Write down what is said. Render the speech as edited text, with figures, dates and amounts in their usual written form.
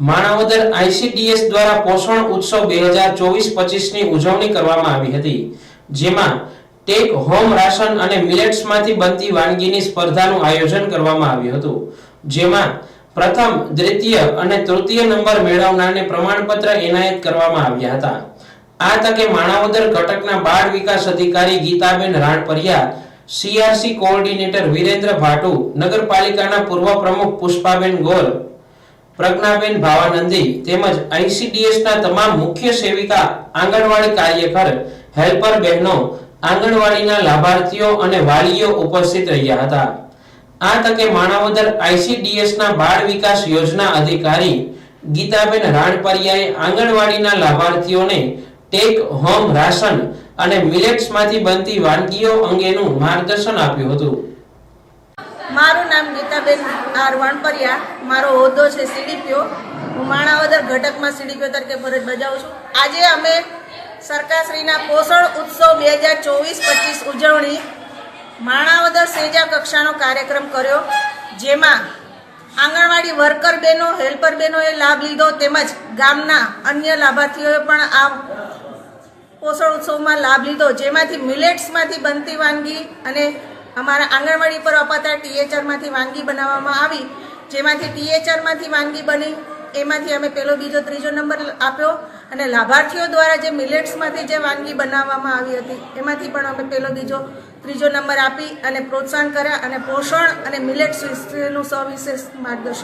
Manavadar ICDS દ્વારા પોષણ ઉત્સવ 2024-25ની ઉજવણી કરવામાં આવી હતી, જેમાં ટેક હોમ રાશન અને મિલેટ્સમાંથી બનતી વાનગીની સ્પર્ધાનું આયોજન કરવામાં આવ્યું હતું, જેમાં પ્રથમ, દ્વિતીય અને તૃતીય નંબર મેળવનારને પ્રમાણપત્ર એનાયત કરવામાં આવ્યા હતા। આ તકે માણાવદર ઘટકના બાળ વિકાસ અધિકારી ગીતાબેન રાણપરિયા, સીઆરસી કોઓર્ડિનેટર વિરેન્દ્ર ભાટુ, નગરપાલિકાના પૂર્વ પ્રમુખ પુષ્પાબેન ગોર, પ્રજ્ઞાબેન ભાવાનંદી તેમજ આઈસીડીએસના તમામ મુખ્ય સેવિકા, આંગણવાડી કાર્યકર, હેલ્પર બહેનો, આંગણવાડીના લાભાર્થીઓ અને વાલીઓ ઉપસ્થિત રહ્યા હતા। આ તકે માણાવદર આઈસીડીએસના બાળ વિકાસ યોજના અધિકારી ગીતાબેન રાણપરિયાએ આંગણવાડીના લાભાર્થીઓને ટેક હોમ રાશન અને મિલેટ્સમાંથી બનતી વાનગીઓ અંગેનું માર્ગદર્શન આપ્યું હતું। મારું નામ ગીતાબેન આર વાણપરિયા, મારો હોદ્દો છે સીડીપીઓ। હું માણાવદર ઘટકમાં સીડીપીઓ તરીકે ફરજ બજાવું છું। આજે અમે સરકારશ્રીના પોષણ ઉત્સવ 2024-25 ઉજવણી માણાવદર સેજા કક્ષાનો કાર્યક્રમ કર્યો, જેમાં આંગણવાડી વર્કર બહેનો, હેલ્પર બહેનોએ લાભ લીધો, તેમજ ગામના અન્ય લાભાર્થીઓએ પણ આ પોષણ ઉત્સવમાં લાભ લીધો, જેમાંથી મિલેટ્સમાંથી બનતી વાનગી અને અમારા આંગણવાડી પર અપાતા ટીએચઆરમાંથી વાનગી બનાવવામાં આવી, જેમાંથી ટીએચઆરમાંથી વાનગી બની એમાંથી અમે પહેલો, બીજો, ત્રીજો નંબર આપ્યો અને લાભાર્થીઓ દ્વારા જે મિલેટ્સમાંથી જે વાનગી બનાવવામાં આવી હતી એમાંથી પણ અમે પહેલો, બીજો, ત્રીજો નંબર આપી અને પ્રોત્સાહન કર્યા અને પોષણ અને મિલેટ્સ વિશેનું સવિશેષ માર્ગદર્શન